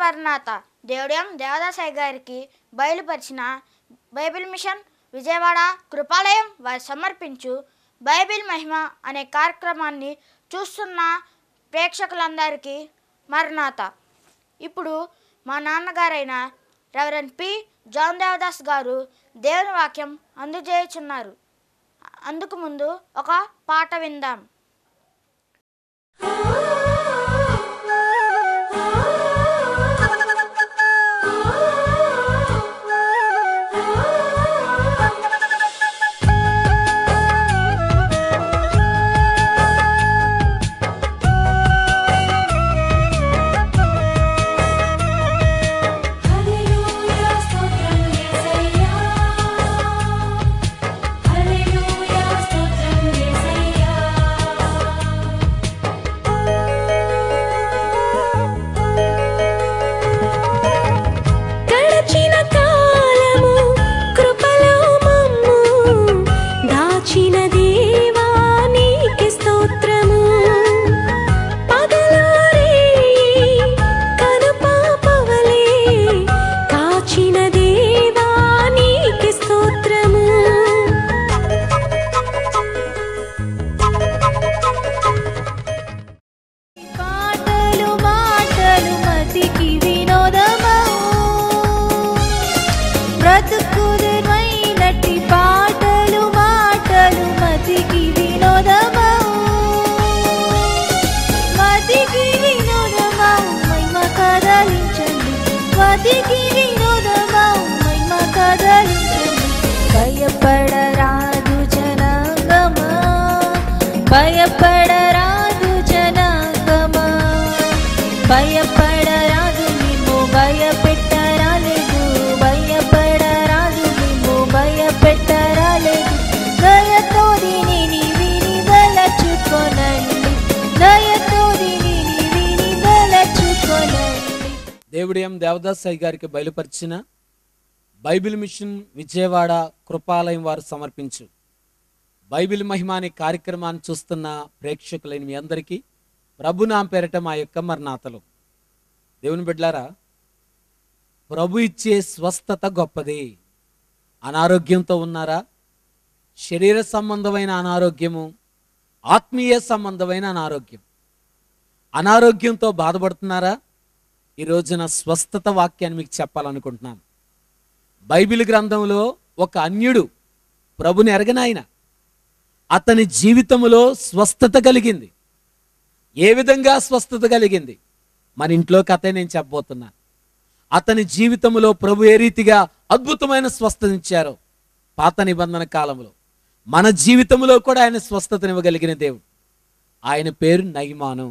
మరణాత దేవుడియం దేవదాసాయి గారికి బయలుపరిచిన Bible machine Vijayawada కృపాలయం వారు సమర్పించు బైబిల్ మహిమ అనే కార్యక్రమాన్ని చూస్తున్న ప్రేక్షకులందరికీ మరణాత. ఇప్పుడు మా నాన్నగారైన రెవరెండ్ పి జాన్ దేవదాస్ గారు దేవుని వాక్యం అందజేయుచున్నారు. అందుకు ముందు ఒక పాట విందాం. భయపడరాదు జనాంగమా, భయపడరాదు జనాంగమా, భయపడరాదు మిమ్ము భయపెట్టరాలేదు, భయపడరాదు మిమ్ము భయపెట్టరాలేదు. దయతో దీనిని విని బలచుకొనండి, దయతో దీనిని విని బలచుకొనండి. దేవుడియం దేవదాసాయి గారికి బయలుపరిచిన బైబిల్ మిషన్ విజయవాడ కృపాలయం వారు సమర్పించు బైబిల్ మహిమ అనే కార్యక్రమాన్ని చూస్తున్న ప్రేక్షకులైన మీ అందరికీ ప్రభునామ పేరట మా యొక్క మరణాతలు. దేవుని బిడ్డలారా, ప్రభు ఇచ్చే స్వస్థత గొప్పది. అనారోగ్యంతో ఉన్నారా? శరీర సంబంధమైన అనారోగ్యము, ఆత్మీయ సంబంధమైన అనారోగ్యం, అనారోగ్యంతో బాధపడుతున్నారా? ఈ రోజున స్వస్థత వాక్యాన్ని మీకు చెప్పాలనుకుంటున్నాను. బైబిల్ గ్రంథంలో ఒక అన్యుడు, ప్రభుని ఎరగనాయన, అతని జీవితంలో స్వస్థత కలిగింది. ఏ విధంగా స్వస్థత కలిగింది? మన ఇంట్లో కథ నేను చెప్పబోతున్నాను. అతని జీవితంలో ప్రభు ఏ రీతిగా అద్భుతమైన స్వస్థత ఇచ్చారో పాత నిబంధన కాలంలో మన జీవితంలో కూడా ఆయన స్వస్థతనివ్వగలిగిన దేవుడు. ఆయన పేరు నయమాను.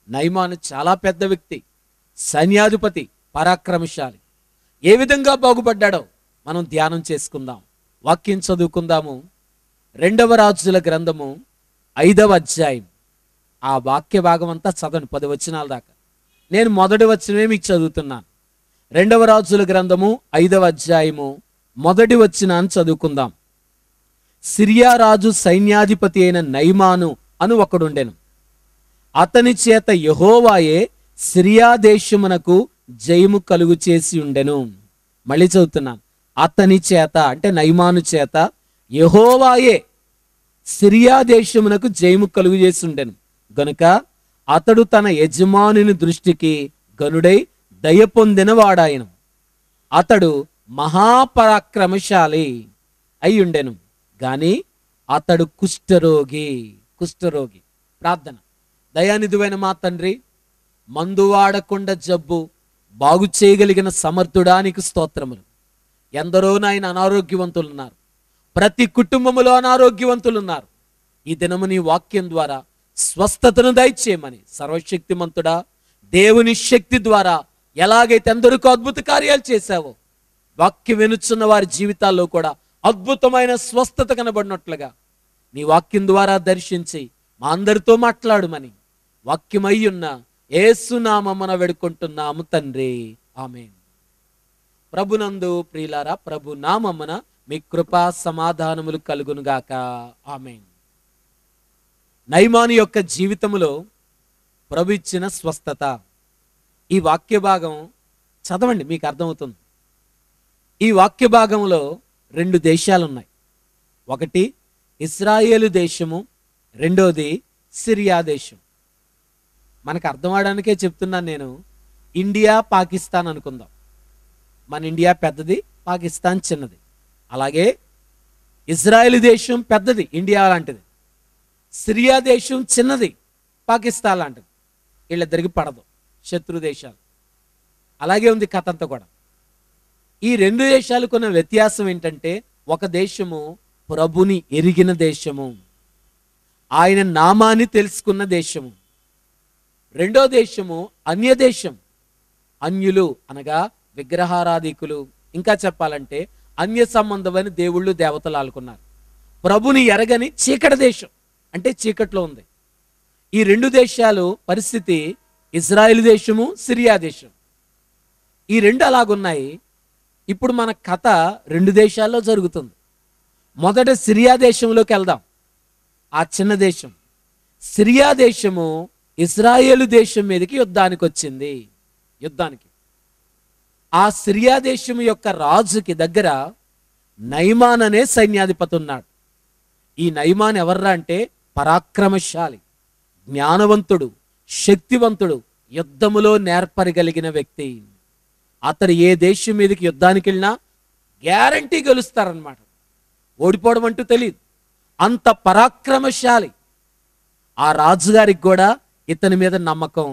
నయమాను చాలా పెద్ద వ్యక్తి, సైన్యాధిపతి, పరాక్రమశాలి. ఏ విధంగా బాగుపడ్డాడో మనం ధ్యానం చేసుకుందాం, వాక్యం చదువుకుందాము. 2వ రాజుల గ్రంథము 5వ అధ్యాయం. ఆ వాక్య భాగం అంతా చదవండి, 10 వచనాల దాకా. నేను మొదటి వచనమే మీకు చదువుతున్నాను. 2వ రాజుల గ్రంథము 5వ అధ్యాయము మొదటి వచనాన్ని చదువుకుందాం. సిరియా రాజు సైన్యాధిపతి అయిన నయమాను అను ఒకడుండెను. అతని చేత యెహోవాయే సిరియా దేశమునకు జయము కలుగు చేసి ఉండెను. మళ్ళీ చదువుతున్నాను. అతని చేత అంటే నయమాను చేత యెహోవాయే సిరియా దేశమునకు జయము కలుగు చేసి ఉండెను గనుక అతడు తన యజమానుని దృష్టికి గనుడై దయ పొందిన వాడాయను. అతడు మహాపరాక్రమశాలి అయ్యుండెను గాని అతడు కుష్ఠరోగి. ప్రార్థన. దయానిధివైన మా తండ్రి, మందు వాడకుండా జబ్బు బాగు చేయగలిగిన సమర్థుడానికి స్తోత్రములు. ఎందరో నాయన అనారోగ్యవంతులున్నారు, ప్రతి కుటుంబములో అనారోగ్యవంతులున్నారు. ఈ దినము నీ వాక్యం ద్వారా స్వస్థతను దయచేయమని సర్వశక్తిమంతుడా, దేవుని శక్తి ద్వారా ఎలాగైతే ఎందరికో అద్భుత కార్యాలు చేశావో వాక్యం వినుచున్న వారి జీవితాల్లో కూడా అద్భుతమైన స్వస్థత కనబడినట్లుగా నీ వాక్యం ద్వారా దర్శించి మా అందరితో మాట్లాడుమని వాక్యమయ్యున్న యేసు నామమున వేడుకుంటున్నాము తండ్రి, ఆమేన్. ప్రభునందు ప్రియులారా, ప్రభు నామమున మీ కృపా సమాధానములు కలుగునుగాక, ఆమేన్. నయమాను యొక్క జీవితంలో ప్రభు ఇచ్చిన స్వస్థత. ఈ వాక్య భాగం చదవండి, మీకు అర్థమవుతుంది. ఈ వాక్య భాగంలో 2 దేశాలు ఉన్నాయి. ఒకటి ఇశ్రాయేలు దేశము, రెండోది సిరియా దేశం. మనకు అర్థం అవడానికే చెప్తున్నాను నేను. ఇండియా పాకిస్తాన్ అనుకుందాం. మన ఇండియా పెద్దది, పాకిస్తాన్ చిన్నది. అలాగే ఇజ్రాయెల్ దేశం పెద్దది, ఇండియా లాంటిది. సిరియా దేశం చిన్నది, పాకిస్తాన్ లాంటిది. వీళ్ళిద్దరికి పడదు, శత్రు దేశాలు. అలాగే ఉంది కథ అంతా కూడా. ఈ 2 దేశాలకు ఉన్న వ్యత్యాసం ఏంటంటే, ఒక దేశము ప్రభుని ఎరిగిన దేశము, ఆయన నామాన్ని తెలుసుకున్న దేశము. రెండో దేశము అన్య దేశం. అన్యులు అనగా విగ్రహారాధికులు, ఇంకా చెప్పాలంటే అన్య సంబంధమైన దేవుళ్ళు దేవతలు ఆలుకున్నారు. ప్రభుని ఎరగని చీకటి దేశం, అంటే చీకట్లో ఉంది. ఈ 2 దేశాలు పరిస్థితి ఇజ్రాయెల్ దేశము, సిరియా దేశం. ఈ 2 అలాగున్నాయి. ఇప్పుడు మన కథ 2 దేశాల్లో జరుగుతుంది. మొదట సిరియా దేశంలోకి వెళ్దాం. ఆ చిన్న దేశం సిరియా దేశము ఇజ్రాయేలు దేశం మీదకి యుద్ధానికి వచ్చింది. ఆ సిరియా దేశం యొక్క రాజుకి దగ్గర నయమాన్ అనే సైన్యాధిపతి ఉన్నాడు. ఈ నయమాన్ ఎవర్రా అంటే పరాక్రమశాలి, జ్ఞానవంతుడు, శక్తివంతుడు, యుద్ధములో నేర్పరగలిగిన వ్యక్తి. అతడు ఏ దేశం మీదకి యుద్ధానికి వెళ్ళినా గ్యారంటీ గెలుస్తారనమాట. ఓడిపోవడం అంటూ తెలియదు, అంత పరాక్రమశాలి. ఆ రాజుగారికి కూడా ఇతని మీద నమ్మకం,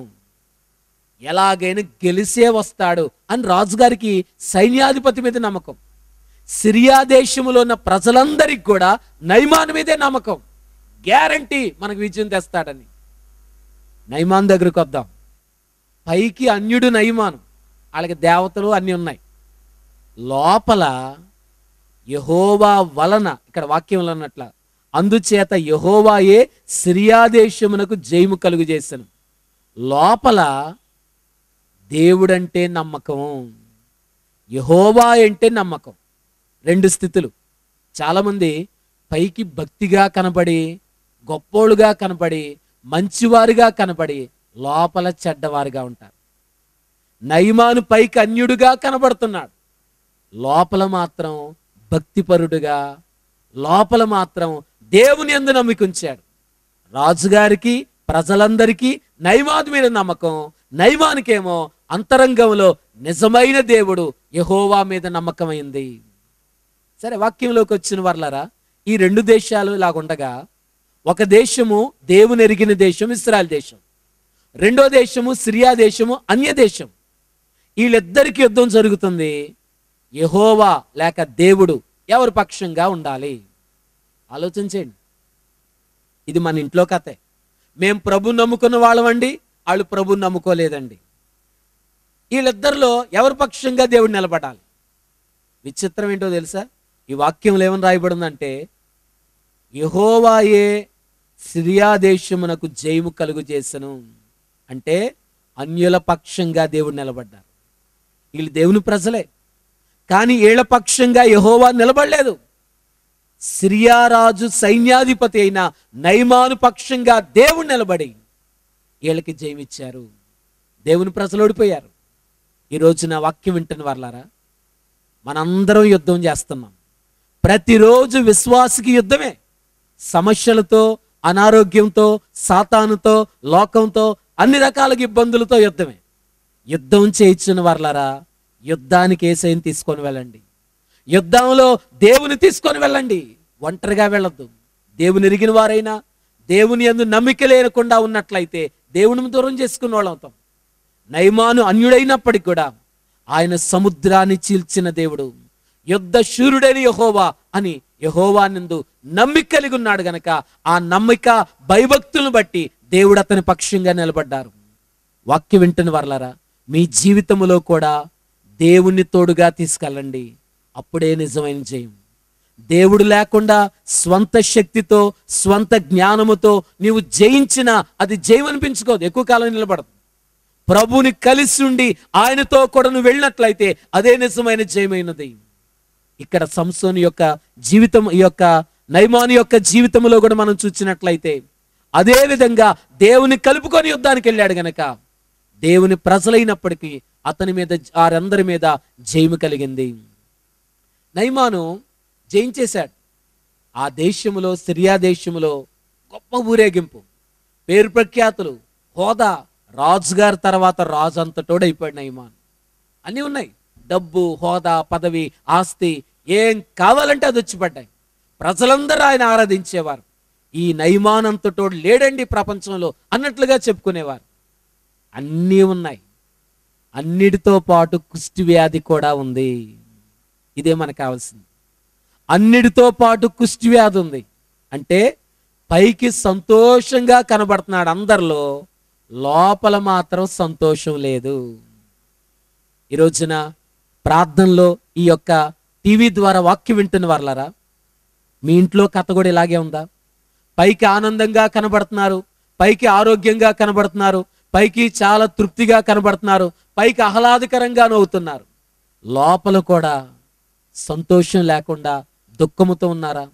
ఎలాగైనా గెలిసే వస్తాడు అని రాజుగారికి సైన్యాధిపతి మీద నమ్మకం. సిరియా దేశంలో ఉన్న ప్రజలందరికీ కూడా నయమాన్ మీదే నమ్మకం, గ్యారంటీ మనకు విజయం తెస్తాడని. నయమాన్ దగ్గరకు వద్దాం. పైకి అన్యుడు నయమాను, వాళ్ళకి దేవతలు అన్నీ ఉన్నాయి. లోపల యెహోవా వలన, ఇక్కడ వాక్యంలో అన్నట్ల, అందుచేత యెహోవాయే సిరియా దేశమునకు జయము కలుగు చేశాను. లోపల దేవుడంటే నమ్మకం, యెహోవా అంటే నమ్మకం. 2 స్థితులు. చాలామంది పైకి భక్తిగా కనబడి, గొప్పోళ్ళుగా కనబడి, మంచివారుగా కనబడి లోపల చెడ్డవారుగా ఉంటారు. నయమాను పైకి అన్యుడుగా కనబడుతున్నాడు, లోపల మాత్రం భక్తిపరుడుగా, లోపల మాత్రం దేవుని యందు నమ్మిక ఉంచాడు. రాజుగారికి, ప్రజలందరికీ నయమాను మీద నమ్మకం, నయమానుకేమో అంతరంగంలో నిజమైన దేవుడు యెహోవా మీద నమ్మకమైంది. సరే, వాక్యంలోకి వచ్చిన వర్లారా, ఈ 2 దేశాలు ఇలాగుండగా, ఒక దేశము దేవుని ఎరిగిన దేశం ఇశ్రాయేల్ దేశం, రెండో దేశము సిరియా దేశము అన్య దేశం. వీళ్ళిద్దరికి యుద్ధం జరుగుతుంది. యెహోవా లేక దేవుడు ఎవరి పక్షంగా ఉండాలి? ఆలోచించండి. ఇది మన ఇంట్లో కథే. మేం ప్రభు నమ్ముకున్న వాళ్ళమండి, వాళ్ళు ప్రభు నమ్ముకోలేదండి. వీళ్ళిద్దరిలో ఎవరి పక్షంగా దేవుడు నిలబడాలి? విచిత్రం ఏంటో తెలుసా? ఈ వాక్యంలో ఏమని రాయబడిందంటే, యెహోవాయే సిరియా దేశమునకు జయము కలుగు చేసెను. అంటే అన్యుల పక్షంగా దేవుడు నిలబడ్డారు. వీళ్ళు దేవుని ప్రజలే, కానీ వీళ్ళ పక్షంగా యెహోవా నిలబడలేదు. సిరియా రాజు సైన్యాధిపతి అయిన నయమాను పక్షంగా దేవుడు నిలబడి వీళ్ళకి జయమిచ్చారు. దేవుని ప్రజలు ఓడిపోయారు. ఈరోజు నా వాక్యం వింటున్న వాళ్ళారా, మనందరం యుద్ధం చేస్తున్నాం. ప్రతిరోజు విశ్వాసికి యుద్ధమే. సమస్యలతో, అనారోగ్యంతో, సాతానుతో, లోకంతో, అన్ని రకాల ఇబ్బందులతో యుద్ధమే. యుద్ధం చేయించిన వాళ్ళారా, యుద్ధానికి యేసయ్యని తీసుకొని వెళ్ళండి. యుద్ధంలో దేవుని తీసుకొని వెళ్ళండి. ఒంటరిగా వెళ్ళొద్దు. దేవుని ఎరిగిన వారైనా, దేవుని యందు నమ్మిక లేకుండా ఉన్నట్లయితే దేవుని దూరం చేసుకున్న వాళ్ళు అవుతాం. నయమాను అన్యుడైనప్పటికి కూడా ఆయన సముద్రాన్ని చీల్చిన దేవుడు, యుద్ధ శూరుడైన యెహోవా అని యెహోవా నందు నమ్మిక కలిగి ఉన్నాడు గనక ఆ నమ్మిక భయభక్తులను బట్టి దేవుడు అతని పక్షంగా నిలబడ్డారు. వాక్యం వింటున్న వర్లారా, మీ జీవితంలో కూడా దేవుణ్ణి తోడుగా తీసుకెళ్ళండి. అప్పుడే నిజమైన జయం. దేవుడు లేకుండా స్వంత శక్తితో, స్వంత జ్ఞానముతో నీవు జయించినా అది జయం అనిపించుకోదు, ఎక్కువ కాలం నిలబడదు. ప్రభుని కలిసి ఉండి ఆయనతో కూడా నువ్వు వెళ్ళినట్లయితే అదే నిజమైన జయమైనది. ఇక్కడ సంసోను యొక్క జీవితం, ఈ యొక్క నయమాను యొక్క జీవితంలో కూడా మనం చూసినట్లయితే అదే విధంగా దేవుని కలుపుకొని యుద్ధానికి వెళ్ళాడు గనక దేవుని ప్రజలైనప్పటికీ అతని మీద వారందరి మీద జయము కలిగింది. నయమాను జయించేశాడు. ఆ దేశములో, సిరియా దేశములో గొప్ప ఊరేగింపు, పేరు ప్రఖ్యాతులు, హోదా, రాజుగారి తర్వాత రాజు అంతటోడైపోయాడు నయమాను. అన్నీ ఉన్నాయి, డబ్బు, హోదా, పదవి, ఆస్తి, ఏం కావాలంటే అది వచ్చి పడ్డాయి. ప్రజలందరూ ఆయన ఆరాధించేవారు. ఈ నయమాను అంతటోడు లేడండి ప్రపంచంలో అన్నట్లుగా చెప్పుకునేవారు. అన్నీ ఉన్నాయి. అన్నిటితో పాటు కుష్టి వ్యాధి కూడా ఉంది. ఇదే మనకు కావాల్సింది. అన్నిటితో పాటు కుష్టి వ్యాధి ఉంది అంటే పైకి సంతోషంగా కనబడుతున్నాడు అందరిలో, లోపల మాత్రం సంతోషం లేదు. ఈ రోజున ప్రార్థనలో ఈ యొక్క టీవీ ద్వారా వాక్యం వింటున్న వాళ్ళారా, మీ ఇంట్లో కథ కూడా ఇలాగే ఉందా? పైకి ఆనందంగా కనబడుతున్నారు, పైకి ఆరోగ్యంగా కనబడుతున్నారు, పైకి చాలా తృప్తిగా కనబడుతున్నారు, పైకి ఆహ్లాదకరంగా నవ్వుతున్నారు, లోపల కూడా సంతోషం లేకుండా దుఃఖముతో ఉన్నారా?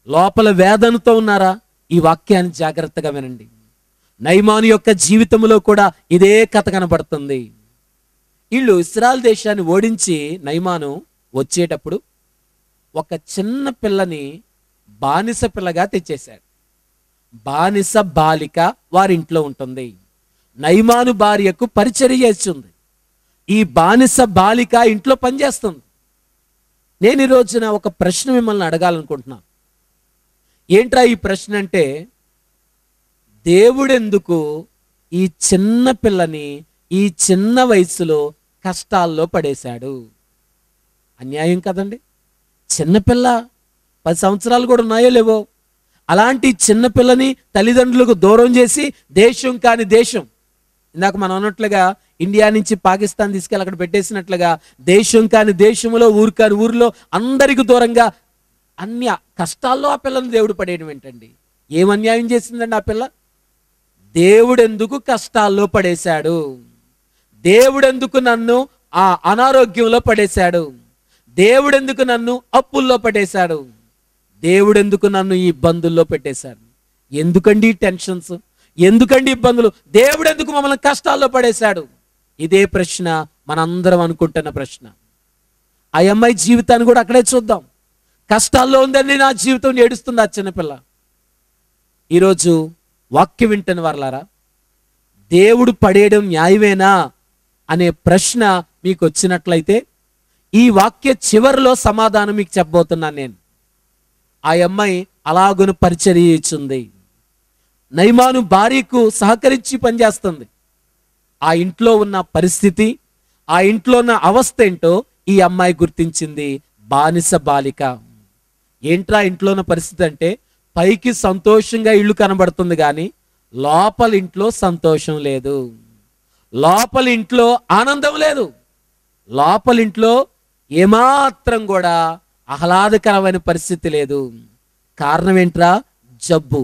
లోపల వేదనతో ఉన్నారా? ఈ వాక్యాన్ని జాగ్రత్తగా వినండి. నయమాను యొక్క జీవితంలో కూడా ఇదే కథ కనబడుతుంది. వీళ్ళు ఇశ్రాయేలు దేశాన్ని ఓడించి నయమాను వచ్చేటప్పుడు ఒక చిన్న పిల్లని బానిస పిల్లగా తెచ్చేశాడు. బానిస బాలిక వారింట్లో ఉంటుంది. నయమాను భార్యకు పరిచర్య చేస్తుంది. ఈ బానిస బాలిక ఇంట్లో పనిచేస్తుంది. నేను ఈ రోజున ఒక ప్రశ్న మిమ్మల్ని అడగాలనుకుంటున్నాను. ఏంట్రా ఈ ప్రశ్న అంటే, దేవుడెందుకు ఈ చిన్న పిల్లని ఈ చిన్న వయసులో కష్టాల్లో పడేశాడు? అన్యాయం కదండి. చిన్నపిల్ల 10 సంవత్సరాలు కూడా ఉన్నాయో లేవో, అలాంటి చిన్నపిల్లని తల్లిదండ్రులకు దూరం చేసి దేశం కాని దేశం, ఇందాక మనం అన్నట్లుగా ఇండియా నుంచి పాకిస్తాన్ తీసుకెళ్ళి అక్కడ పెట్టేసినట్లుగా దేశం కాని దేశంలో, ఊరు కాని ఊరిలో అందరికి దూరంగా అన్ని కష్టాల్లో ఆ పిల్లని దేవుడు పడేయడం ఏంటండి? ఏం అన్యాయం చేసిందండి ఆ పిల్ల? దేవుడెందుకు కష్టాల్లో పడేశాడు? దేవుడెందుకు నన్ను ఆ అనారోగ్యంలో పడేశాడు? దేవుడెందుకు నన్ను అప్పుల్లో పడేశాడు? దేవుడెందుకు నన్ను ఈ ఇబ్బందుల్లో పెట్టేశాడు? ఎందుకండి టెన్షన్స్? ఎందుకండి ఇబ్బందులు? దేవుడెందుకు మమ్మల్ని కష్టాల్లో పడేశాడు? ఇదే ప్రశ్న మనందరం అనుకుంటున్న ప్రశ్న. ఆ అమ్మాయి జీవితాన్ని కూడా అక్కడే చూద్దాం. కష్టాల్లో ఉందండి నా జీవితం, ఏడుస్తుంది ఆ చిన్నపిల్ల. ఈరోజు వాక్యం వింటున్న వారలారా, దేవుడు పడేయడం న్యాయమేనా అనే ప్రశ్న మీకు వచ్చినట్లయితే ఈ వాక్య చివరిలో సమాధానం మీకు చెప్పబోతున్నాను నేను. ఆ అమ్మాయి అలాగున పరిచర్య ఇచ్చింది. నయమాను భార్యకు సహకరించి పనిచేస్తుంది. ఆ ఇంట్లో ఉన్న పరిస్థితి, ఆ ఇంట్లో ఉన్న అవస్థ ఏంటో ఈ అమ్మాయి గుర్తించింది. బానిస బాలిక. ఏంట్రా ఇంట్లో ఉన్న పరిస్థితి అంటే, పైకి సంతోషంగా ఇల్లు కనబడుతుంది కానీ లోపల ఇంట్లో సంతోషం లేదు, లోపల ఇంట్లో ఆనందం లేదు, లోపల ఇంట్లో ఏమాత్రం కూడా ఆహ్లాదకరమైన పరిస్థితి లేదు. కారణం ఏంట్రా? జబ్బు.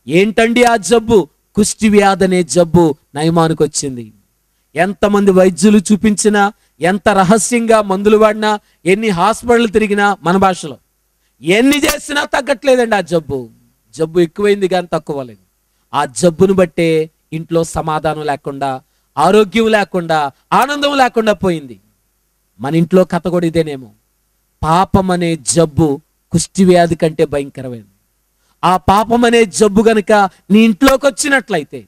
ఏంటండి ఆ జబ్బు? కుష్టి వ్యాధి అనే జబ్బు నయమానుకు వచ్చింది. ఎంతమంది వైద్యులు చూపించినా, ఎంత రహస్యంగా మందులు వాడినా, ఎన్ని హాస్పిటల్ తిరిగినా, మన భాషలో ఎన్ని చేసినా తగ్గట్లేదండి ఆ జబ్బు. జబ్బు ఎక్కువైంది కానీ తక్కువ లేదు. ఆ జబ్బును బట్టే ఇంట్లో సమాధానం లేకుండా, ఆరోగ్యం లేకుండా, ఆనందం లేకుండా పోయింది. మన ఇంట్లో కథ కూడా ఇదేనేమో. పాపం అనే జబ్బు కుష్టి వ్యాధి కంటే భయంకరమైనది. ఆ పాపం అనే జబ్బు గనుక నీ ఇంట్లోకి వచ్చినట్లయితే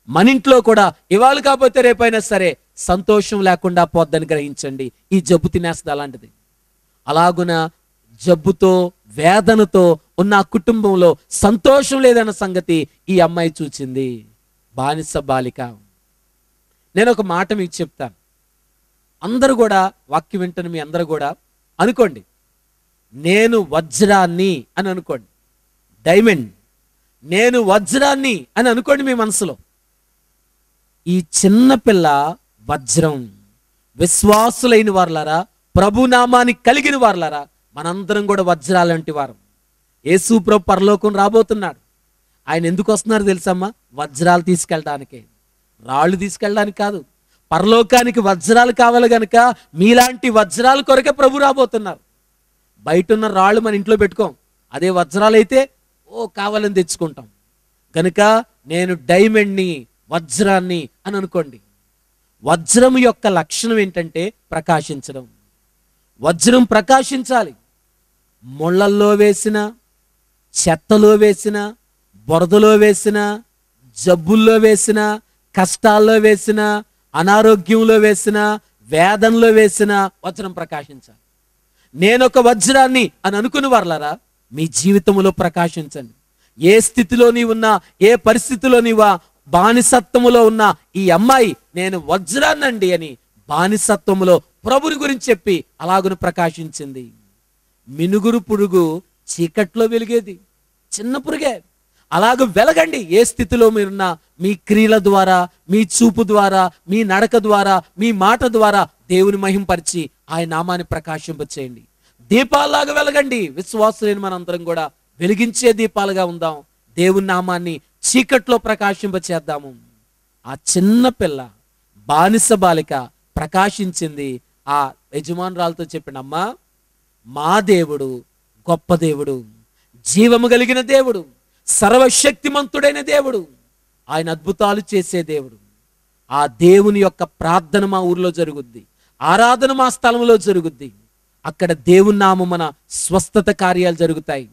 మన ఇంట్లో కూడా ఇవాళ కాకపోతే రేపైనా సరే సంతోషం లేకుండా పోద్దని గ్రహించండి. ఈ జబ్బు తినేస్తుంది అలాంటిది. అలాగున జబ్బుతో, వేదనతో ఉన్న ఆ కుటుంబంలో సంతోషం లేదన్న సంగతి ఈ అమ్మాయి చూచింది. బానిస బాలిక. నేను ఒక మాట మీకు చెప్తాను. అందరూ కూడా వాక్యం వింటున్న మీ అందరూ కూడా అనుకోండి, నేను వజ్రాన్ని అని అనుకోండి. డైమండ్, నేను వజ్రాన్ని అని అనుకోండి మీ మనసులో. ఈ చిన్న పిల్ల వజ్రం. విశ్వాసులైన వారులారా, ప్రభునామాన్ని కలిగిన వారులారా, మనందరం కూడా వజ్రాలంటి వారు. యేసు ప్రభు పరలోకం రాబోతున్నాడు. ఆయన ఎందుకు వస్తున్నారు తెలుసమ్మా? వజ్రాలు తీసుకెళ్ళడానికే, రాళ్ళు తీసుకెళ్ళడానికి కాదు. పరలోకానికి వజ్రాలు కావాలి గనక మీలాంటి వజ్రాల కొరకే ప్రభు రాబోతున్నారు. బయట ఉన్న రాళ్ళు మన ఇంట్లో పెట్టుకోం. అదే వజ్రాలు అయితే కావాలని తెచ్చుకుంటాం. కనుక నేను డైమండ్ని, వజ్రాన్ని అని అనుకోండి. వజ్రం యొక్క లక్షణం ఏంటంటే ప్రకాశించడం. వజ్రం ప్రకాశించాలి. ముళ్ళల్లో వేసిన, చెత్తలో వేసిన, బురదలో వేసిన, జబ్బుల్లో వేసిన, కష్టాల్లో వేసిన, అనారోగ్యంలో వేసిన, వేదనలో వేసిన వజ్రం ప్రకాశించాలి. నేనొక వజ్రాన్ని అని అనుకుని వర్లరా మీ జీవితంలో ప్రకాశించండి. ఏ స్థితిలో నీవున్నా, ఏ పరిస్థితిలో నీవా, బానిసత్వములో ఉన్న ఈ అమ్మాయి నేను వజ్రాన్నండి అని బానిసత్వములో ప్రభుని గురించి చెప్పి అలాగును ప్రకాశించింది. మినుగురు పురుగు చీకట్లో వెలిగేది, చిన్న పురుగే. అలాగ వెలగండి. ఏ స్థితిలో మీరున్నా, మీ క్రియల ద్వారా, మీ చూపు ద్వారా, మీ నడక ద్వారా, మీ మాట ద్వారా దేవుని మహింపరిచి ఆయన నామాన్ని ప్రకాశింపచేయండి. దీపాల్లాగా వెలగండి. విశ్వాసులైన మనందరం కూడా వెలిగించే దీపాలుగా ఉందాం. దేవుని నామాన్ని చీకట్లో ప్రకాశింపచేద్దాము. ఆ చిన్న పిల్ల బానిస బాలిక ప్రకాశించింది. ఆ యజమానురాలతో చెప్పినమ్మా, మా దేవుడు గొప్ప దేవుడు, జీవము కలిగిన దేవుడు, సర్వశక్తిమంతుడైన దేవుడు, ఆయన అద్భుతాలు చేసే దేవుడు. ఆ దేవుని యొక్క ప్రార్థన మా ఊర్లో జరుగుద్ది, ఆరాధన మా స్థలంలో జరుగుద్ది. అక్కడ దేవుని నామమున స్వస్థత కార్యాలు జరుగుతాయి.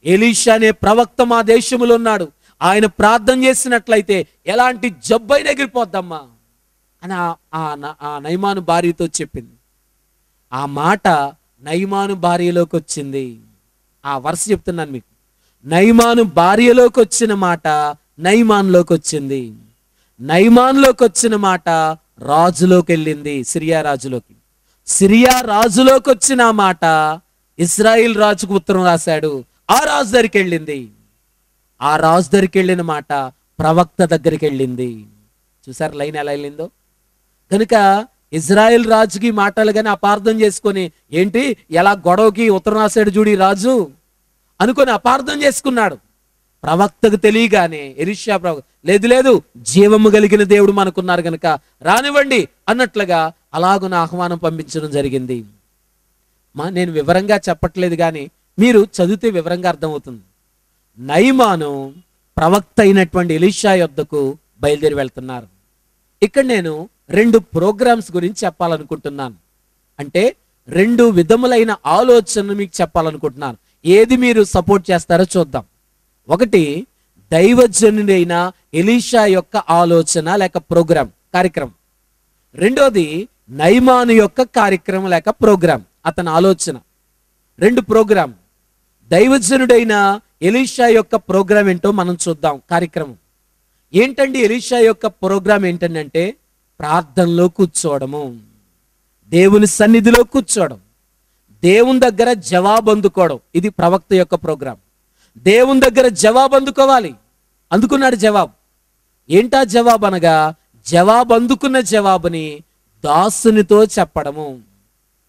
ఎలీషా అనే ప్రవక్త మా దేశంలో ఉన్నాడు. ఆయన ప్రార్థన చేసినట్లయితే ఎలాంటి జబ్బైనా ఎగిరిపోద్దమ్మా అని ఆ నయమాను భార్యతో చెప్పింది. ఆ మాట నయమాను భార్యలోకి వచ్చింది. ఆ వరుస చెప్తున్నాను మీకు. నయమాను భార్యలోకి వచ్చిన మాట నయమాన్లోకి వచ్చింది. నయమాన్లోకి వచ్చిన మాట రాజులోకి వెళ్ళింది, సిరియా రాజులోకి. సిరియా రాజులోకి వచ్చిన మాట ఇజ్రాయిల్ రాజుకు ఉత్తరం రాశాడు. ఆ రాజు దగ్గరికి వెళ్ళింది. ఆ రాజు దగ్గరికి వెళ్ళిన మాట ప్రవక్త దగ్గరికి వెళ్ళింది. చూసారు లైన్ ఎలా వెళ్ళిందో? కనుక ఇజ్రాయెల్ రాజుకి మాటలు కానీ అపార్థం చేసుకొని, ఏంటి ఎలా గొడవకి ఉత్తరం రాశాడు చూడి రాజు అనుకొని అపార్థం చేసుకున్నాడు. ప్రవక్తకు తెలియగానే ఎలీషా ప్రవక్త, లేదు లేదు, జీవము కలిగిన దేవుడు మనకున్నారు కనుక రానివ్వండి అన్నట్లుగా అలాగున ఆహ్వానం పంపించడం జరిగింది. నేను వివరంగా చెప్పట్లేదు కానీ మీరు చదివితే వివరంగా అర్థమవుతుంది. నయమాను ప్రవక్త అయినటువంటి ఎలీషా యొద్దకు బయలుదేరి వెళ్తున్నారు. ఇక్కడ నేను 2 ప్రోగ్రామ్స్ గురించి చెప్పాలనుకుంటున్నాను. అంటే 2 విధములైన ఆలోచనలు మీకు చెప్పాలనుకుంటున్నాను. ఏది మీరు సపోర్ట్ చేస్తారో చూద్దాం. ఒకటి దైవజనుడైన ఎలీషా యొక్క ఆలోచన లేక కార్యక్రమం. రెండోది నయమాను యొక్క కార్యక్రమం లేక ప్రోగ్రాం, అతని ఆలోచన. 2 ప్రోగ్రాం. దైవజనుడైన ఎలీషా యొక్క ప్రోగ్రాం ఏంటో మనం చూద్దాం. కార్యక్రమం ఏంటండి? ఎలీషా యొక్క ప్రోగ్రాం ఏంటంటే ప్రార్థనలో కూర్చోవడము, దేవుని సన్నిధిలో కూర్చోవడం, దేవుని దగ్గర జవాబు అందుకోవడం. ఇది ప్రవక్త యొక్క ప్రోగ్రాం. దేవుని దగ్గర జవాబు అందుకోవాలి. అందుకున్నాడు జవాబు. ఏంటా జవాబు అనగా, జవాబు అందుకున్న జవాబుని దాసునితో చెప్పడము.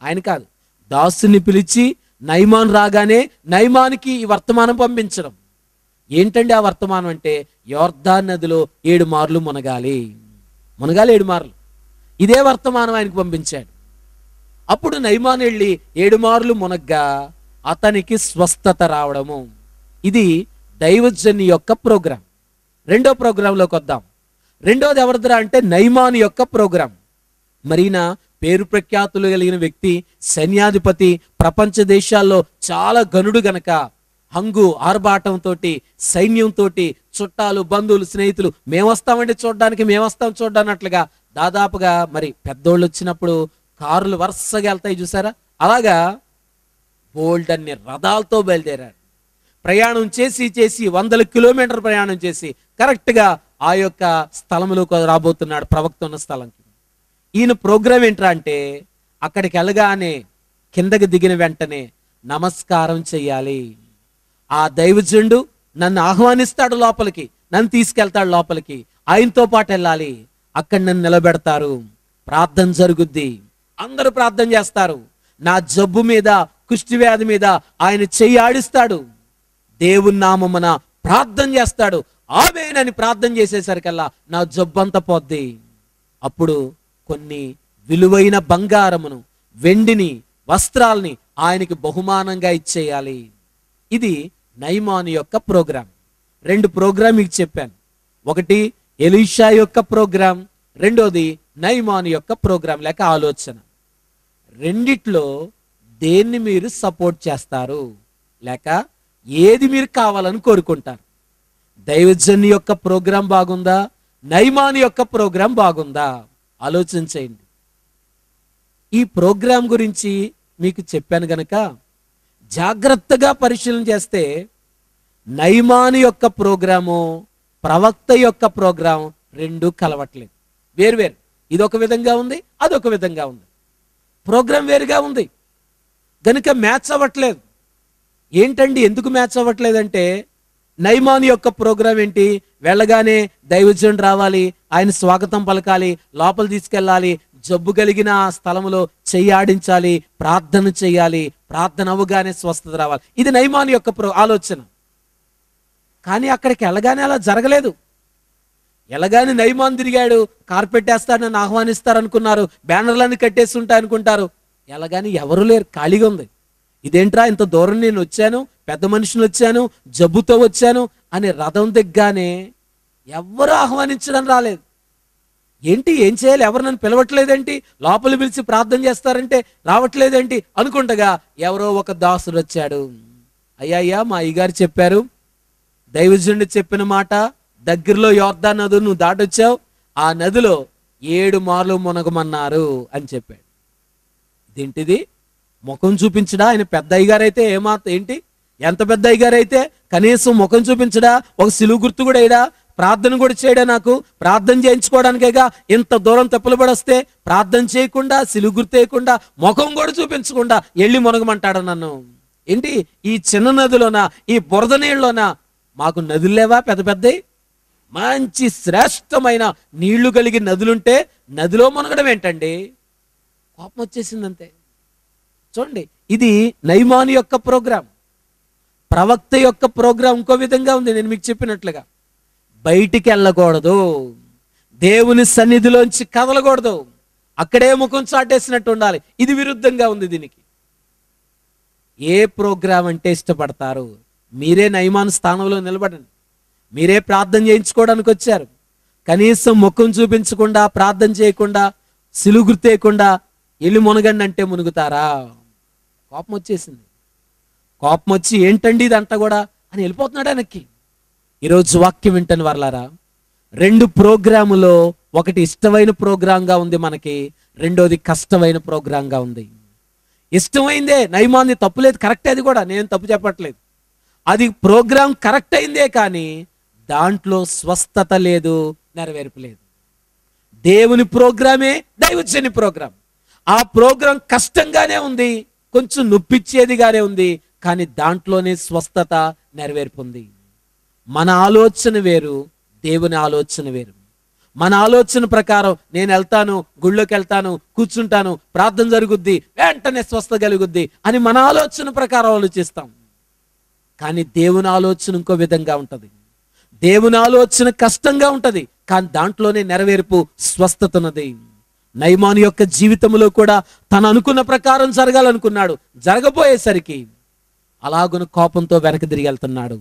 ఆయన కాదు, దాసుని పిలిచి నయమాను రాగానే నయమానికి ఈ వర్తమానం పంపించడం. ఏంటండి ఆ వర్తమానం అంటే, యోర్దాను నదిలో 7 మార్లు మునగాలి 7 మార్లు. ఇదే వర్తమానం ఆయనకు పంపించాడు. అప్పుడు నయమాను వెళ్ళి 7 మార్లు మునగ్గా అతనికి స్వస్థత రావడము. ఇది దైవజని యొక్క ప్రోగ్రాం. 2వ ప్రోగ్రాంలోకి వద్దాం. రెండోది ఎవరిదిరా అంటే నయమాను యొక్క ప్రోగ్రాం. మరీనా పేరు ప్రఖ్యాతులు కలిగిన వ్యక్తి, సైన్యాధిపతి, ప్రపంచ దేశాల్లో చాలా గనుడు గనక హంగు ఆర్భాటంతో, సైన్యంతో, చుట్టాలు, బంధువులు, స్నేహితులు మేమొస్తామండి చూడడానికి, మేమొస్తాం చూడడాన్నట్లుగా దాదాపుగా మరి పెద్దోళ్ళు వచ్చినప్పుడు కారులు వరుసగా వెళ్తాయి చూసారా, అలాగా బోల్డ్ అన్ని రథాలతో బయలుదేరాడు. ప్రయాణం చేసి 100 కిలోమీటర్ ప్రయాణం చేసి కరెక్ట్గా ఆ యొక్క స్థలంలోకి రాబోతున్నాడు, ప్రవక్త ఉన్న స్థలంకి. ఈయన ప్రోగ్రాం ఏంట్రా అంటే, అక్కడికి వెళ్ళగానే కిందకి దిగిన వెంటనే నమస్కారం చెయ్యాలి. ఆ దైవజనుడు నన్ను ఆహ్వానిస్తాడు లోపలికి, నన్ను తీసుకెళ్తాడు లోపలికి, ఆయనతో పాటు వెళ్ళాలి. అక్కడ నన్ను నిలబెడతారు, ప్రార్థన జరుగుద్ది, అందరూ ప్రార్థన చేస్తారు. నా జబ్బు మీద, కుష్ఠవ్యాధి మీద ఆయన చెయ్యి ఆడిస్తాడు, దేవుని నామమున ప్రార్థన చేస్తాడు. ఆమేనని ప్రార్థన చేసేసరికల్లా నా జబ్బంతా పోద్ది. అప్పుడు కొన్ని విలువైన బంగారమును, వెండిని, వస్త్రాల్ని ఆయనకి బహుమానంగా ఇచ్చేయాలి. ఇది నయమాను యొక్క ప్రోగ్రాం. 2 ప్రోగ్రాం మీకు చెప్పాను. ఒకటి ఎలీషా యొక్క ప్రోగ్రాం, రెండోది నయమాను యొక్క ప్రోగ్రాం లేక ఆలోచన. రెండిట్లో దేన్ని మీరు సపోర్ట్ చేస్తారు లేక ఏది మీరు కావాలని కోరుకుంటారు? దైవజన్ యొక్క ప్రోగ్రాం బాగుందా, నయమాను యొక్క ప్రోగ్రాం బాగుందా? ఆలోచన చేయండి. ఈ ప్రోగ్రాం గురించి మీకు చెప్పాను గనక జాగ్రత్తగా పరిశీలన చేస్తే నయమాను యొక్క ప్రోగ్రాము, ప్రవక్త యొక్క ప్రోగ్రాం రెండు కలవట్లేదు, వేరువేరు. ఇదొక విధంగా ఉంది, అదొక విధంగా ఉంది. ప్రోగ్రాం వేరుగా ఉంది గనుక మ్యాచ్ అవ్వట్లేదు. ఏంటండి ఎందుకు మ్యాచ్ అవ్వట్లేదంటే, నయమాను యొక్క ప్రోగ్రాం ఏంటి? వెళ్ళగానే దైవజనుడు రావాలి, ఆయన స్వాగతం పలకాలి, లోపల తీసుకెళ్ళాలి, జబ్బు కలిగిన స్థలములో చెయ్యాడించాలి, ప్రార్థన చెయ్యాలి, ప్రార్థన అవ్వగానే స్వస్థత రావాలి. ఇది నయమాను యొక్క ఆలోచన. కానీ అక్కడికి వెళ్ళగానే అలా జరగలేదు. ఎలాగానే నయమాను తిరిగాడు, కార్పెట్ వేస్తాడు, నన్ను ఆహ్వానిస్తారనుకున్నారు, బ్యానర్లన్నీ కట్టేసి ఉంటాయి అనుకుంటారు. ఎలాగానే ఎవరు లేరు, ఖాళీగా ఉంది. ఇదేంట్రా ఇంత దూరం నేను వచ్చాను, పెద్ద మనిషిని వచ్చాను, జబ్బుతో వచ్చాను అని రథం దిగ్గానే ఎవరు ఆహ్వానించడం రాలేదు. ఏంటి ఏం చేయాలి, ఎవరు నన్ను పిలవట్లేదేంటి, లోపలి పిలిచి ప్రార్థన చేస్తారంటే రావట్లేదేంటి అనుకుంటగా ఎవరో ఒక దాసుడు వచ్చాడు. అయ్యా మా అయ్యగారు చెప్పారు, దైవజనుడు చెప్పిన మాట, దగ్గరలో యోర్దాను నది నువ్వు దాటొచ్చావు, ఆ నదిలో 7 మార్లు మునగమన్నారు అని చెప్పాడు. ఇదేంటిది, ముఖం చూపించడా? ఆయన పెద్ద అయ్యగారైతే ఏంటి, ఎంత పెద్ద అయ్యగారైతే కనీసం ముఖం చూపించడా, ఒక సిలువు గుర్తు కూడా వేయడా, ప్రార్థన కూడా చేయడా? నాకు ప్రార్థన చేయించుకోవడానికేగా ఇంత దూరం తెప్పలబడి వస్తే ప్రార్థన చేయకుండా, సిలువు గుర్తు వేయకుండా, ముఖం కూడా చూపించకుండా వెళ్ళి మునగమంటాడు నన్ను. ఏంటి ఈ చిన్న నదిలోనా, ఈ బురద నీళ్ళలోనా? మాకు నదులు లేవా పెద్ద పెద్దవి? మంచి శ్రేష్టమైన నీళ్లు కలిగి నదులుంటే నదిలో మునగడం ఏంటండి? కోపం వచ్చేసిందంతే. చూడండి, ఇది నయమాను యొక్క ప్రోగ్రాం. ప్రవక్త యొక్క ప్రోగ్రాం ఇంకో విధంగా ఉంది. నేను మీకు చెప్పినట్లుగా బయటికి వెళ్ళకూడదు, దేవుని సన్నిధిలోంచి కదలకూడదు, అక్కడే ముఖం చాటేసినట్టు ఉండాలి. ఇది విరుద్ధంగా ఉంది దీనికి. ఏ ప్రోగ్రాం అంటే ఇష్టపడతారు? మీరే నయమాను స్థానంలో నిలబడండి. మీరే ప్రార్థన చేయించుకోవడానికి వచ్చారు, కనీసం ముఖం చూపించకుండా, ప్రార్థన చేయకుండా, సిలువు గుర్తేయకుండా వెళ్ళి మునగండి అంటే మునుగుతారా? కోపం వచ్చేసింది. కోపం వచ్చి ఏంటండి ఇదంతా కూడా అని వెళ్ళిపోతున్నాడు వెనక్కి. ఈరోజు వాక్యం వింటని వర్లారా, 2 ప్రోగ్రాములో ఒకటి ఇష్టమైన ప్రోగ్రాంగా ఉంది మనకి, రెండోది కష్టమైన ప్రోగ్రాంగా ఉంది. ఇష్టమైందే నయమాన్ని, తప్పులేదు, కరెక్టే, అది కూడా నేను తప్పు చెప్పట్లేదు. అది ప్రోగ్రాం కరెక్ట్ అయిందే, కానీ దాంట్లో స్వస్థత లేదు, నెరవేర్పు లేదు. దేవుని ప్రోగ్రామే దైవజని ప్రోగ్రాం. ఆ ప్రోగ్రాం కష్టంగానే ఉంది, కొంచెం నొప్పిచ్చేదిగానే ఉంది, కానీ దాంట్లోనే స్వస్థత, నెరవేర్పు ఉంది. మన ఆలోచన వేరు, దేవుని ఆలోచన వేరు. మన ఆలోచన ప్రకారం నేను వెళ్తాను, గుళ్ళోకి వెళ్తాను, కూర్చుంటాను, ప్రార్థన జరుగుద్ది, వెంటనే స్వస్థత కలుగుద్ది అని మన ఆలోచన ప్రకారం ఆలోచిస్తాం. కానీ దేవుని ఆలోచన ఇంకో విధంగా ఉంటుంది. దేవుని ఆలోచన కష్టంగా ఉంటుంది, కానీ దాంట్లోనే నెరవేర్పు, స్వస్థత ఉన్నది. నయమాను యొక్క జీవితంలో కూడా తను అనుకున్న ప్రకారం జరగాలనుకున్నాడు, జరగబోయేసరికి అలాగున కోపంతో వెనక్కి తిరిగి వెళ్తున్నాడు.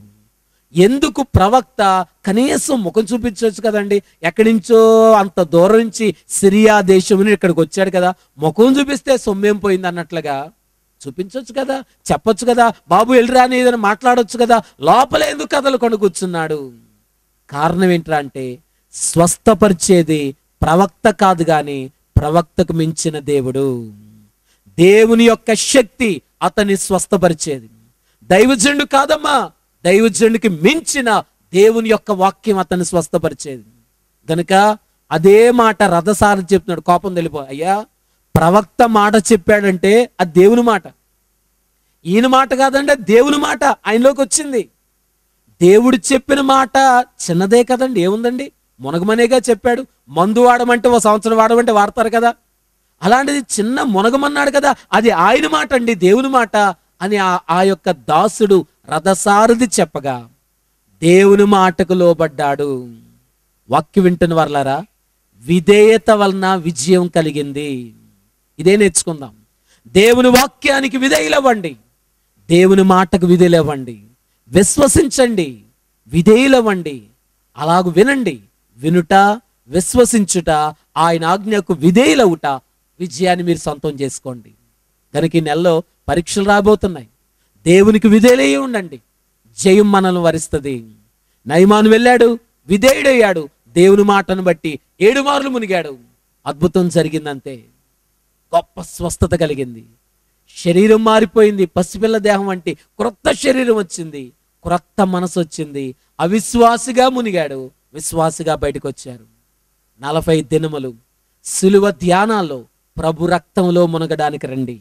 ఎందుకు? ప్రవక్త కనీసం ముఖం చూపించవచ్చు కదండి. ఎక్కడి నుంచో అంత దూరం నుంచి సిరియా దేశం ఇక్కడికి వచ్చాడు కదా, ముఖం చూపిస్తే సొమ్మేం పోయింది అన్నట్లుగా చూపించవచ్చు కదా, చెప్పొచ్చు కదా, బాబు వెళ్ళిరా అని ఏదైనా మాట్లాడొచ్చు కదా. లోపల ఎందుకు కథలు కొని కూర్చున్నాడు? కారణం ఏంట్రా అంటే, స్వస్థపరిచేది ప్రవక్త కాదు గాని ప్రవక్తకు మించిన దేవుడు. దేవుని యొక్క శక్తి అతన్ని స్వస్థపరిచేది. దైవజనుడు కాదమ్మా, దైవజనుడికి మించిన దేవుని యొక్క వాక్యం అతన్ని స్వస్థపరిచేది. గనుక అదే మాట రథసారథి చెప్తున్నాడు, కోపం తెలిపో. అయ్యా, ప్రవక్త మాట చెప్పాడంటే అది దేవుని మాట, ఈయన మాట కాదండి, అది దేవుని మాట ఆయనలోకి వచ్చింది. దేవుడు చెప్పిన మాట చిన్నదే కదండి, ఏముందండి, మునగమనేగా చెప్పాడు. మందు వాడమంటే 1 సంవత్సరం వాడమంటే వాడతారు కదా, అలాంటిది చిన్న మునగమన్నాడు కదా, అది ఆయన మాట అండి, దేవుని మాట అని ఆ యొక్క దాసుడు రథసారథి చెప్పగా దేవుని మాటకు లోబడ్డాడు. వాక్యం వింటున్న వర్లారా, విధేయత వలన విజయం కలిగింది. ఇదే నేర్చుకుందాం. దేవుని వాక్యానికి విధేయులవ్వండి, దేవుని మాటకు విధేయులవ్వండి, విశ్వసించండి, విధేయులవ్వండి. అలాగూ వినండి, వినుట విశ్వసించుట, ఆయన ఆజ్ఞకు విధేయులవుట, విజయాన్ని మీరు సొంతం చేసుకోండి. కనుక ఈ నెలలో పరీక్షలు రాబోతున్నాయి. దేవునికి విధేయులై ఉండండి, జయం మనల్ని వరిస్తుంది. నయమాను వెళ్ళాడు, విధేయుడయ్యాడు, దేవుని మాటను బట్టి 7 మార్లు మునిగాడు. అద్భుతం జరిగిందంతే. గొప్ప స్వస్థత కలిగింది. శరీరం మారిపోయింది. పసిపిల్ల దేహం వంటి క్రొత్త శరీరం వచ్చింది, క్రొత్త మనసు వచ్చింది. అవిశ్వాసిగా మునిగాడు, విశ్వాసిగా బయటకు వచ్చారు. 40 దినములు సిలువ ధ్యానాల్లో ప్రభు రక్తంలో మునగడానికి రండి.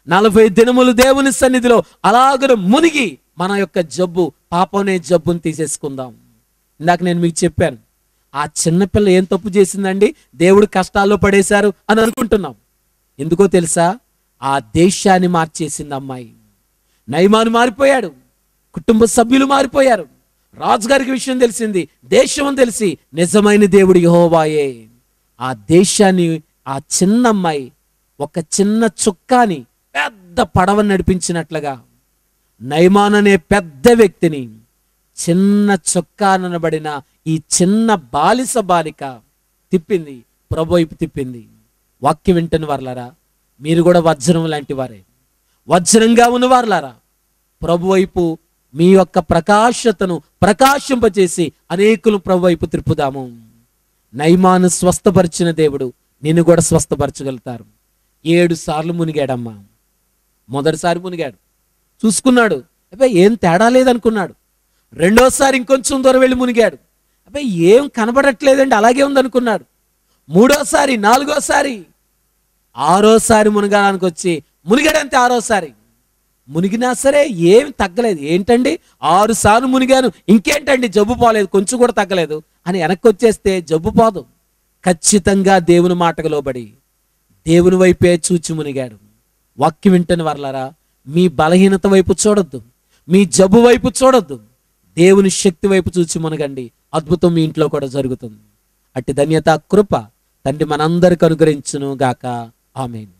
40 దినములు దేవుని సన్నిధిలో అలాగను మునిగి మన యొక్క జబ్బు, పాపనే జబ్బుని తీసేసుకుందాం. ఇందాక నేను మీకు చెప్పాను, ఆ చిన్నపిల్ల ఏం తప్పు చేసిందండి, దేవుడు కష్టాల్లో పడేశారు అని అనుకుంటున్నాం. ఎందుకో తెలుసా? ఆ దేశాన్ని మార్చేసింది అమ్మాయి. నయమాను మారిపోయాడు, కుటుంబ సభ్యులు మారిపోయారు, రాజుగారికి విషయం తెలిసింది, దేశం అని తెలిసి నిజమైన దేవుడు యెహోవాయే. ఆ దేశాన్ని ఆ చిన్న అమ్మాయి ఒక చిన్న చుక్కాని పెద్ద పడవ నడిపించినట్లుగా నయమాన్ అనే పెద్ద వ్యక్తిని చిన్న చొక్కానబడిన ఈ చిన్న బాలిస బాలిక తిప్పింది, ప్రభు వైపు తిప్పింది. వాక్యం వింటున్న వారలారా, మీరు కూడా వజ్రం లాంటి వారే, వజ్రంగా ఉన్నవారులారా, ప్రభు వైపు మీ యొక్క ప్రకాశతను ప్రకాశింపచేసి అనేకులు ప్రభు వైపు త్రిప్పుదాము. నయమాను స్వస్థపరిచిన దేవుడు నిన్ను కూడా స్వస్థపరచగలుగుతారు. 7 సార్లు మునిగాడమ్మా. మొదటిసారి మునిగాడు, చూసుకున్నాడు, అబ్బాయి ఏం తేడా లేదనుకున్నాడు. రెండోసారి ఇంకొంచెం దూరం వెళ్ళి మునిగాడు, అబ్బాయి ఏం కనబడట్లేదండి, అలాగే ఉందనుకున్నాడు. మూడోసారి, నాలుగోసారి, 6ఓసారి మునగడానికి వచ్చి మునిగాడంతే. 6ఓసారి మునిగినా సరే ఏం తగ్గలేదు. ఏంటండి 6 సార్లు మునిగాను, ఇంకేంటండి జబ్బు పోలేదు, కొంచెం కూడా తగ్గలేదు అని వెనక్కి వచ్చేస్తే జబ్బు పోదు. ఖచ్చితంగా దేవుని మాటకు లోబడి దేవుని వైపే చూచి మునిగాడు. వాక్యం వింటున్న వారలారా, మీ బలహీనత వైపు చూడొద్దు, మీ జబ్బు వైపు చూడొద్దు, దేవుని శక్తి వైపు చూచి మునగండి. అద్భుతం మీ ఇంట్లో కూడా జరుగుతుంది. అట్టి ధన్యత, కృప తండ్రి మనందరికి అనుగ్రహించును గాక. ఆమేన్.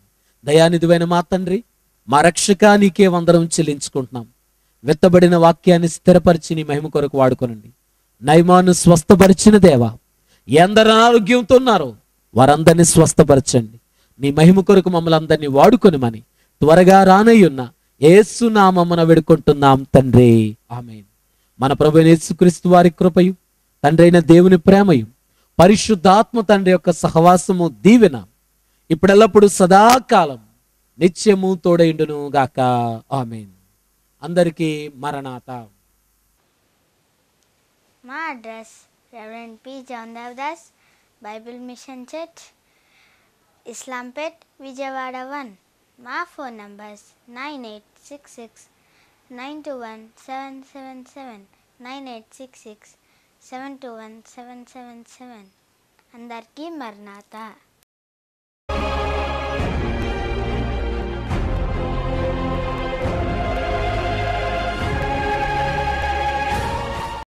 దయానిధివైన మా తండ్రి, మా రక్షక, నీకే వందనం చెల్లించుకుంటున్నాం. వెత్తబడిన వాక్యాన్ని స్థిరపరిచి నీ మహిమ కొరకు వాడుకోనండి. నయమాను స్వస్థపరిచిన దేవా, ఎందరు అనారోగ్యంతో ఉన్నారో వారందరినీ స్వస్థపరచండి. నీ మహిమ కొరకు మమ్మల్ని అందరినీ వాడుకొనిమని త్వరగా రానయ్యున్న యేసు నామమున వేడుకుంటున్నాం తండ్రి. ఆమేన్. మన ప్రభువైన యేసుక్రీస్తు వారి కృపయు, తండ్రి అయిన దేవుని ప్రేమయు, పరిశుద్ధాత్మ తండ్రి యొక్క సహవాసము, దీవెన ఇప్పుడెల్లప్పుడు సదాకాలం నిత్యము తోడైండును గాక. ఆమేన్. అందరికీ మరణాత. మా address reverend P John Devadas Bible mission church, Islampet, Vijayawada 1. మా ఫోన్ నంబర్స్ 9866921777, 9866721777. అందరికీ మరణాత.